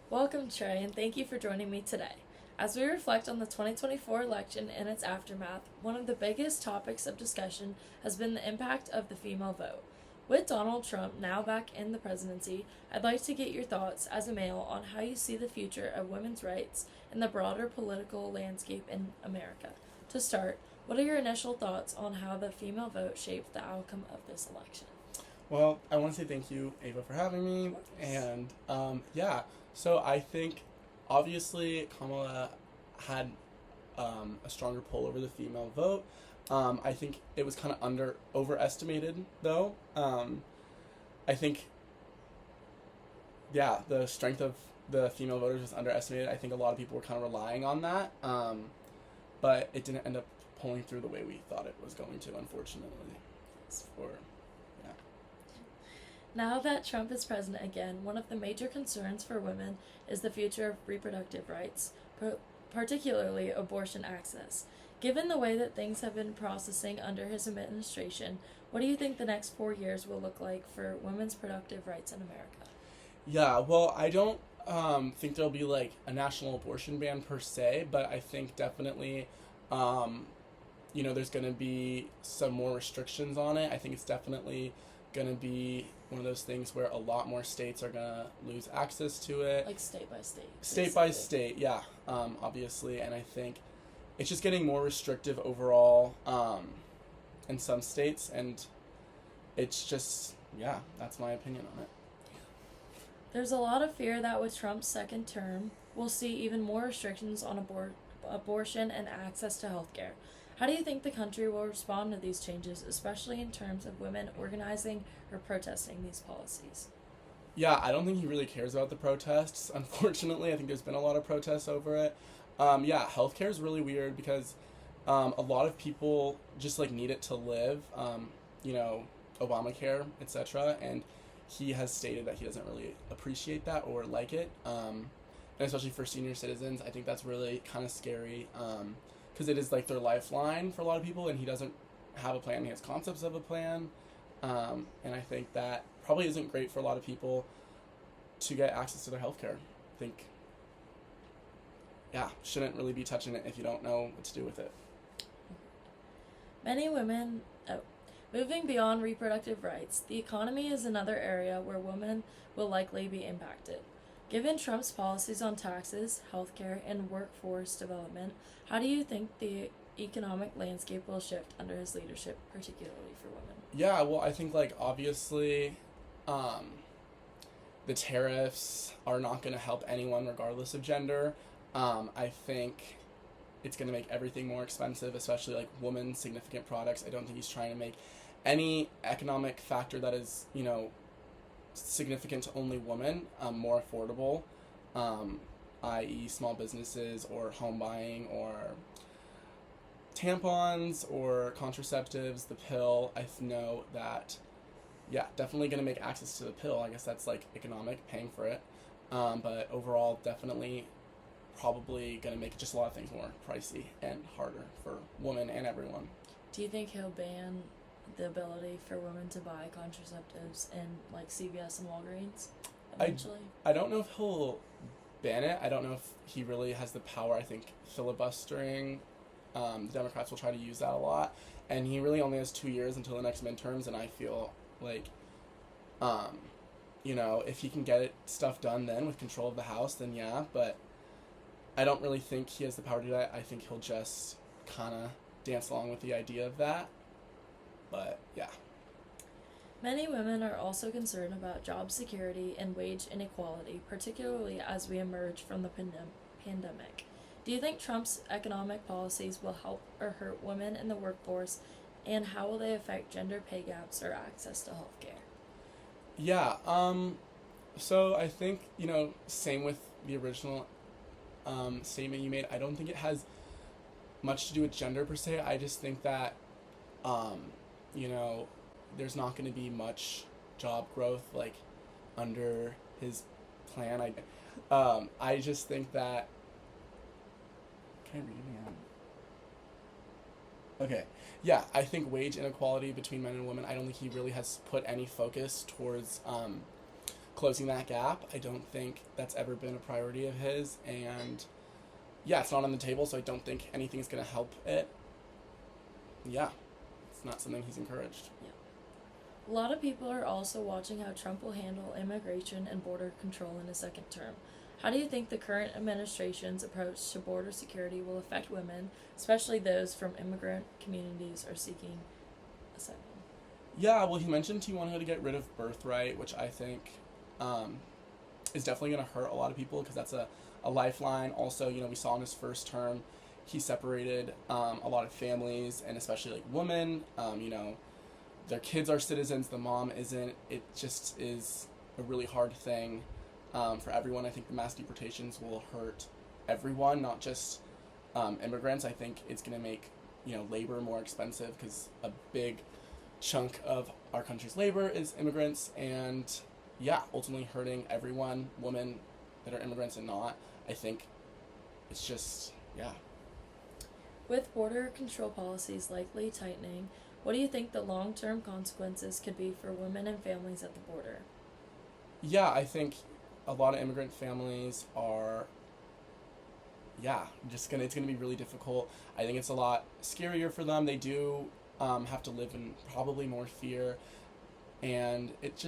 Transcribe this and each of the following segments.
Welcome, Trey, and thank you for joining me today. As we reflect on the 2024 election and its aftermath, one of the biggest topics of discussion has been the impact of the female vote. With Donald Trump now back in the presidency, I'd like to get your thoughts as a male on how you see the future of women's rights and the broader political landscape in America. To start, what are your initial thoughts on how the female vote shaped the outcome of this election? Well, I want to say thank you, Ava, for having me. And so I think obviously Kamala had a stronger pull over the female vote. I think it was kind of overestimated though. I think the strength of the female voters was underestimated. I think a lot of people were kind of relying on that, but it didn't end up pulling through the way we thought it was going to, unfortunately. For Now that Trump is president again, one of the major concerns for women is the future of reproductive rights, particularly abortion access. Given the way that things have been processing under his administration, what do you think the next 4 years will look like for women's reproductive rights in America? Yeah, well, I don't think there'll be like a national abortion ban per se, but I think definitely, there's going to be some more restrictions on it. I think it's definitely going to be one of those things where a lot more states are going to lose access to it. Like state by state. State by state, yeah, obviously. And I think it's just getting more restrictive overall in some states. And it's just, that's my opinion on it. There's a lot of fear that with Trump's second term, we'll see even more restrictions on abortion and access to health care. How do you think the country will respond to these changes, especially in terms of women organizing or protesting these policies? Yeah, I don't think he really cares about the protests, unfortunately. I think there's been a lot of protests over it. Healthcare is really weird because a lot of people just like need it to live, Obamacare, etc. And he has stated that he doesn't really appreciate that or like it. And especially for senior citizens, I think that's really kind of scary. Because it is like their lifeline for a lot of people, and he doesn't have a plan. He has concepts of a plan, and I think that probably isn't great for a lot of people to get access to their healthcare. I think, shouldn't really be touching it if you don't know what to do with it. Moving beyond reproductive rights, the economy is another area where women will likely be impacted. Given Trump's policies on taxes, healthcare, and workforce development, how do you think the economic landscape will shift under his leadership, particularly for women? Yeah, well, I think, obviously, the tariffs are not going to help anyone regardless of gender. I think it's going to make everything more expensive, especially, women's significant products. I don't think he's trying to make any economic factor that is, significant to only women more affordable, i.e. small businesses or home buying or tampons or contraceptives, the pill. I know that, definitely going to make access to the pill. I guess that's economic, paying for it. But overall, definitely probably going to make just a lot of things more pricey and harder for women and everyone. Do you think he'll ban the ability for women to buy contraceptives in CVS and Walgreens eventually? I don't know if he'll ban it. I don't know if he really has the power. I think filibustering, the Democrats will try to use that a lot, and he really only has 2 years until the next midterms, and I feel if he can get stuff done then with control of the House, then yeah, but I don't really think he has the power to do that. I think he'll just kind of dance along with the idea of that. But, yeah. Many women are also concerned about job security and wage inequality, particularly as we emerge from the pandemic. Do you think Trump's economic policies will help or hurt women in the workforce, and how will they affect gender pay gaps or access to health care? Yeah, so I think, same with the original statement you made. I don't think it has much to do with gender per se. I just think that there's not going to be much job growth under his plan. I just think that. Can I read it again? Okay. Yeah, I think wage inequality between men and women. I don't think he really has put any focus towards closing that gap. I don't think that's ever been a priority of his, and yeah, it's not on the table, so I don't think anything's going to help it. Yeah, it's not something he's encouraged. A lot of people are also watching how Trump will handle immigration and border control in his second term. How do you think the current administration's approach to border security will affect women, especially those from immigrant communities or seeking asylum? Yeah, well, he mentioned he wanted to get rid of birthright, which I think is definitely going to hurt a lot of people because that's a lifeline. Also, we saw in his first term, he separated a lot of families, and especially like women. Their kids are citizens, the mom isn't. It just is a really hard thing for everyone. I think the mass deportations will hurt everyone, not just immigrants. I think it's going to make labor more expensive because a big chunk of our country's labor is immigrants, and ultimately hurting everyone, women that are immigrants and not. I think it's just, With border control policies likely tightening, what do you think the long-term consequences could be for women and families at the border? Yeah, I think a lot of immigrant families are, it's gonna be really difficult. I think it's a lot scarier for them. They do have to live in probably more fear, and it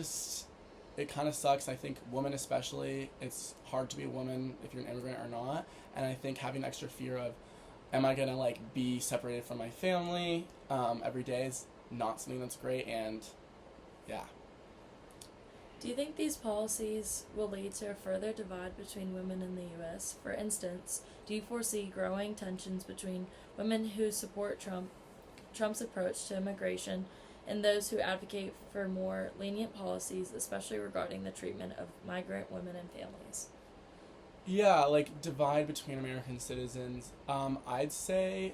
kind of sucks. I think women especially, it's hard to be a woman if you're an immigrant or not, and I think having extra fear of, am I gonna be separated from my family every day is not something that's great, and Do you think these policies will lead to a further divide between women in the U.S.? For instance, do you foresee growing tensions between women who support Trump's approach to immigration and those who advocate for more lenient policies, especially regarding the treatment of migrant women and families? Yeah, divide between American citizens. I'd say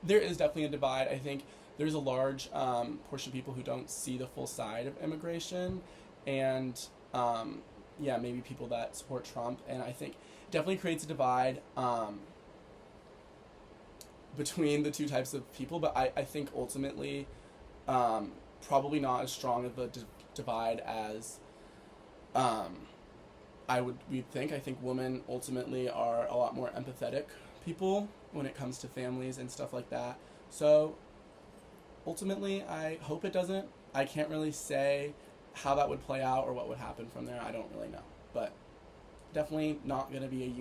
there is definitely a divide. I think there's a large portion of people who don't see the full side of immigration, and maybe people that support Trump, and I think definitely creates a divide between the two types of people, but I think ultimately probably not as strong of a divide as we'd think. I think women ultimately are a lot more empathetic people when it comes to families and stuff like that. So ultimately, I hope it doesn't. I can't really say how that would play out or what would happen from there. I don't really know. But definitely not going to be a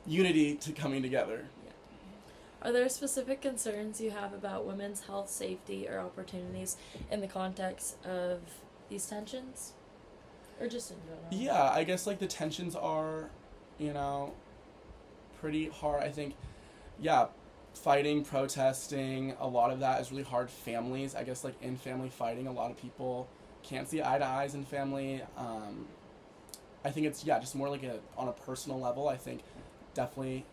unity to coming together. Are there specific concerns you have about women's health, safety, or opportunities in the context of these tensions? Or just in general? Yeah, I guess the tensions are, pretty hard. I think, fighting, protesting, a lot of that is really hard. Families, I guess in family fighting, a lot of people can't see eye to eyes in family. I think it's, just more on a personal level. I think definitely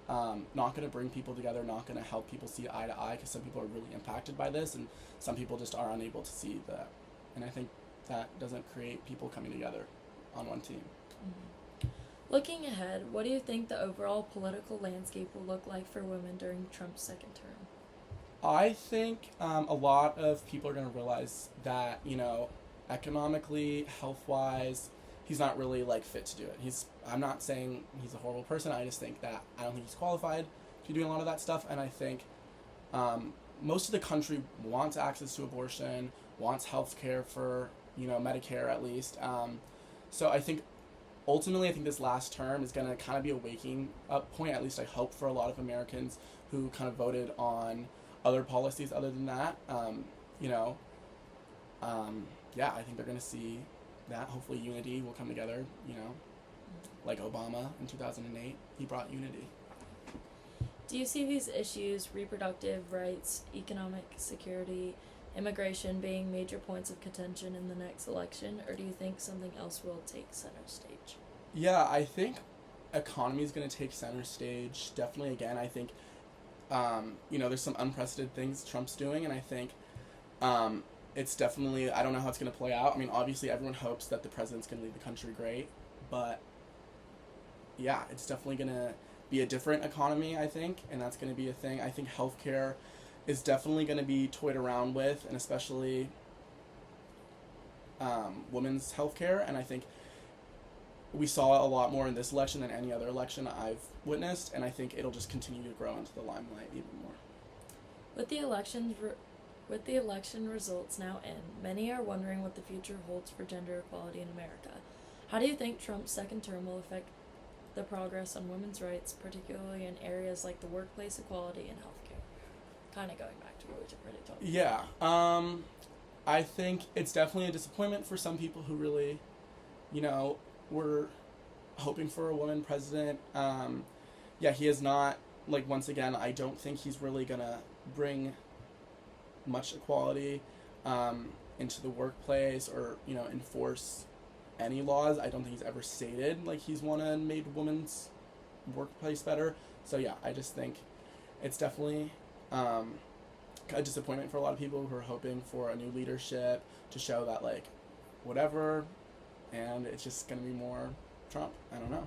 not going to bring people together, not going to help people see eye to eye, because some people are really impacted by this and some people just are unable to see that. And I think that doesn't create people coming together on one team. Mm-hmm. Looking ahead, what do you think the overall political landscape will look like for women during Trump's second term? I think a lot of people are going to realize that, economically, health-wise, he's not really fit to do it. I'm not saying he's a horrible person. I just think that I don't think he's qualified to be doing a lot of that stuff. And I think most of the country wants access to abortion, wants health care for, Medicare at least. So I think ultimately, I think this last term is going to kind of be a waking up point, at least I hope, for a lot of Americans who kind of voted on other policies other than that. I think they're going to see that. Hopefully unity will come together, like Obama in 2008. He brought unity. Do you see these issues, reproductive rights, economic security, immigration, being major points of contention in the next election, or do you think something else will take center stage? Yeah, I think economy is going to take center stage. Definitely, again, I think, there's some unprecedented things Trump's doing, and I think it's definitely, I don't know how it's going to play out. I mean, obviously, everyone hopes that the president's going to lead the country great, but it's definitely going to be a different economy, I think, and that's going to be a thing. I think healthcare is definitely going to be toyed around with, and especially women's health care, and I think we saw a lot more in this election than any other election I've witnessed, and I think it'll just continue to grow into the limelight even more. With the election results now in, many are wondering what the future holds for gender equality in America. How do you think Trump's second term will affect the progress on women's rights, particularly in areas like the workplace equality and healthcare? Kind of going back to what we just already talked about. Yeah, I think it's definitely a disappointment for some people who really, were hoping for a woman president. He is not, once again, I don't think he's really gonna bring much equality into the workplace or, enforce any laws. I don't think he's ever stated, he's made women's workplace better. So, yeah, I just think it's definitely a disappointment for a lot of people who are hoping for a new leadership to show that, whatever, and it's just going to be more Trump. I don't know.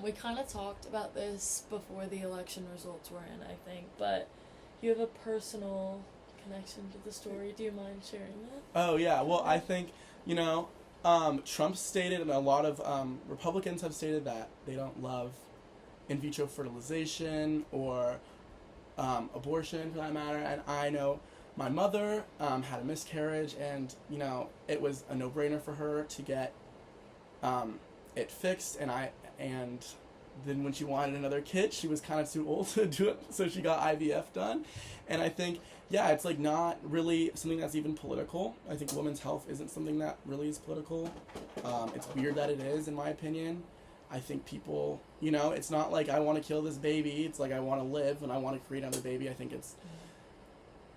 We kind of talked about this before the election results were in, I think, but you have a personal connection to the story. Do you mind sharing that? Oh, yeah. Well, I think, Trump stated, and a lot of Republicans have stated, that they don't love in vitro fertilization or abortion, for that matter. And I know my mother had a miscarriage, and, it was a no-brainer for her to get it fixed, and then when she wanted another kid, she was kind of too old to do it, so she got IVF done. And I think, it's not really something that's even political. I think women's health isn't something that really is political. It's weird that it is, in my opinion. I think people, it's not like I want to kill this baby. It's like I want to live and I want to create another baby. I think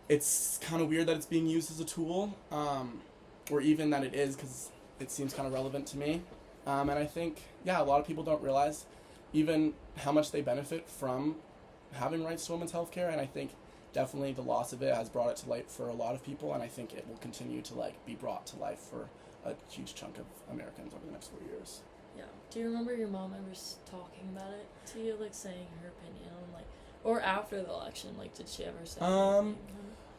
it's kind of weird that it's being used as a tool, or even that it is, because it seems kind of relevant to me. And I think, a lot of people don't realize even how much they benefit from having rights to women's health care. And I think definitely the loss of it has brought it to light for a lot of people. And I think it will continue to be brought to life for a huge chunk of Americans over the next 4 years. Yeah. Do you remember your mom ever talking about it to you, saying her opinion on, or after the election, did she ever say anything?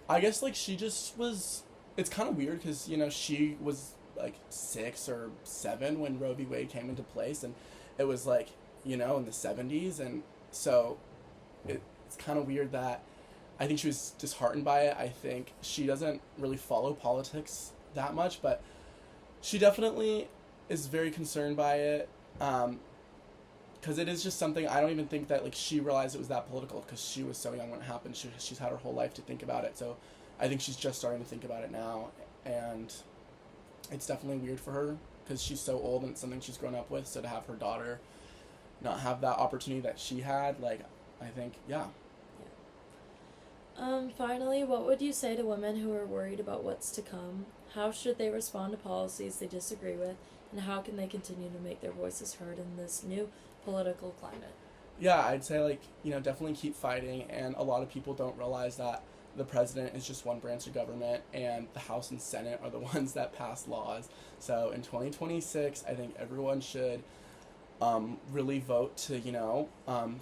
I guess, she just was, it's kind of weird because, she was, 6 or 7 when Roe v. Wade came into place, and it was, in the 70s, and so it's kind of weird that I think she was disheartened by it. I think she doesn't really follow politics that much, but she definitely is very concerned by it, because it is just something, I don't even think that, she realized it was that political, because she was so young when it happened. She's had her whole life to think about it, so I think she's just starting to think about it now, and it's definitely weird for her, because she's so old, and it's something she's grown up with, so to have her daughter not have that opportunity that she had, I think, yeah. Finally, what would you say to women who are worried about what's to come? How should they respond to policies they disagree with, and how can they continue to make their voices heard in this new political climate? Yeah, I'd say, definitely keep fighting, and a lot of people don't realize that the president is just one branch of government, and the House and Senate are the ones that pass laws. So in 2026, I think everyone should really vote to,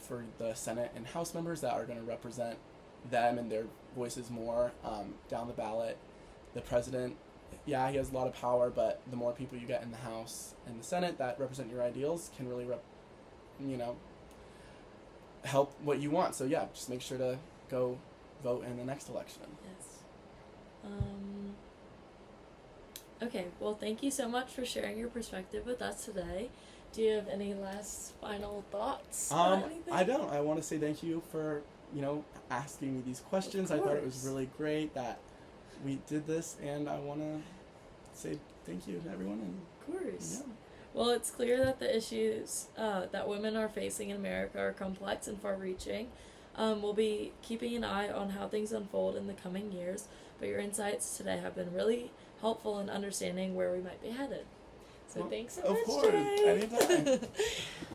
for the Senate and House members that are going to represent them and their voices more down the ballot. The president, he has a lot of power, but the more people you get in the House and the Senate that represent your ideals can really, help what you want. So just make sure to go vote in the next election. Yes. Okay, well, thank you so much for sharing your perspective with us today. Do you have any last final thoughts? I don't. I want to say thank you for, asking me these questions. I thought it was really great that we did this, and I want to say thank you to everyone. And, of course. Yeah. Well, it's clear that the issues that women are facing in America are complex and far-reaching. We'll be keeping an eye on how things unfold in the coming years, but your insights today have been really helpful in understanding where we might be headed. So thanks so much, Of course, Trey. anytime.